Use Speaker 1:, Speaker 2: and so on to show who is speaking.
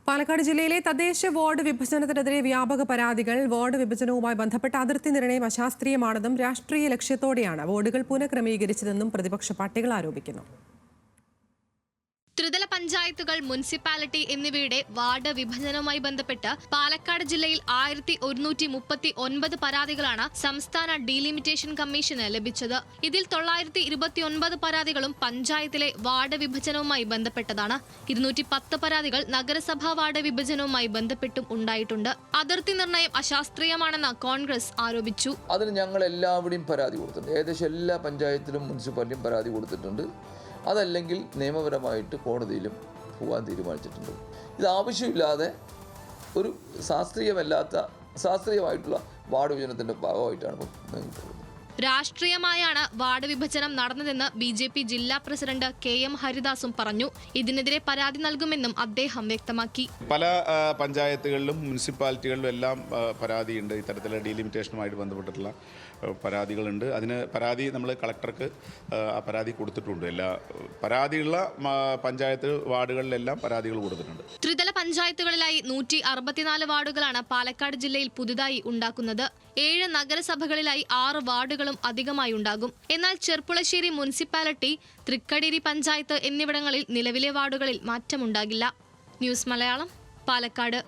Speaker 1: പാലക്കാട് ജില്ലയിലെ തദ്ദേശ വാർഡ് വിഭജനത്തിനെതിരെ വ്യാപക പരാതികൾ. വാർഡ് വിഭജനവുമായി ബന്ധപ്പെട്ട അതിർത്തി നിർണയം അശാസ്ത്രീയമാണെന്നും രാഷ്ട്രീയ ലക്ഷ്യത്തോടെയാണ് വാർഡുകൾ പുനഃക്രമീകരിച്ചതെന്നും പ്രതിപക്ഷ പാർട്ടികൾ ആരോപിക്കുന്നു.
Speaker 2: ത്രിതല പഞ്ചായത്തുകൾ, മുനിസിപ്പാലിറ്റി എന്നിവയുടെ വാർഡ് വിഭജനവുമായി ബന്ധപ്പെട്ട് പാലക്കാട് ജില്ലയിൽ 1139 പരാതികളാണ് സംസ്ഥാന ഡീലിമിറ്റേഷൻ കമ്മീഷന് ലഭിച്ചത്. ഇതിൽ 929 പരാതികളും പഞ്ചായത്തിലെ വാർഡ് വിഭജനവുമായി ബന്ധപ്പെട്ടതാണ്. 210 പരാതികൾ നഗരസഭാ വാർഡ് വിഭജനവുമായി ബന്ധപ്പെട്ടും ഉണ്ടായിട്ടുണ്ട്. അതിർത്തി നിർണയം അശാസ്ത്രീയമാണെന്ന് കോൺഗ്രസ് ആരോപിച്ചു.
Speaker 3: അതിന് ഞങ്ങൾ എല്ലാവരുടെയും പരാതി കൊടുത്തിട്ടുണ്ട്. ഏകദേശം എല്ലാ പഞ്ചായത്തിലും മുനിസിപ്പാലിറ്റിയും പരാതി കൊടുത്തിട്ടുണ്ട്. അതല്ലെങ്കിൽ നിയമപരമായിട്ട് കോടതിയിലും പോകാൻ തീരുമാനിച്ചിട്ടുണ്ട്. ഇത് ആവശ്യമില്ലാതെ ഒരു ശാസ്ത്രീയമായിട്ടുള്ള വാർഡ് വിഭജനത്തിൻ്റെ ഭാഗമായിട്ടാണ് നീങ്ങുന്നത്.
Speaker 2: രാഷ്ട്രീയമായാണ് വാർഡ് വിഭജനം നടന്നതെന്ന് BJP ജില്ലാ പ്രസിഡന്റ് KM ഹരിദാസും പറഞ്ഞു. ഇതിനെതിരെ പരാതി നൽകുമെന്നും അദ്ദേഹം വ്യക്തമാക്കി.
Speaker 4: പല പഞ്ചായത്തുകളിലും മുനിസിപ്പാലിറ്റികളിലും എല്ലാം പരാതിയുണ്ട്. ഇത്തരത്തിലുള്ള ഡീലിമിറ്റേഷനുമായിട്ട് ബന്ധപ്പെട്ടിട്ടുള്ള പരാതികളുണ്ട്. അതിന് പരാതി നമ്മൾ കളക്ടർക്ക് പരാതി കൊടുത്തിട്ടുണ്ട്. എല്ലാ പരാതിയുള്ള പഞ്ചായത്ത് വാർഡുകളിലെല്ലാം പരാതികൾ കൊടുത്തിട്ടുണ്ട്.
Speaker 2: ത്രിതല പഞ്ചായത്തുകളിലായി 164 വാർഡുകളാണ് പാലക്കാട് ജില്ലയിൽ പുതുതായി ഉണ്ടാക്കുന്നത്. 7 നഗരസഭകളിലായി 6 വാർഡുകളും അധികമായി ഉണ്ടാകും. എന്നാൽ ചെർപ്പുളശ്ശേരി മുനിസിപ്പാലിറ്റി, തൃക്കടേരി പഞ്ചായത്ത് എന്നിവിടങ്ങളിൽ നിലവിലെ വാർഡുകളിൽ മാറ്റമുണ്ടാകില്ല. ന്യൂസ് മലയാളം, പാലക്കാട്.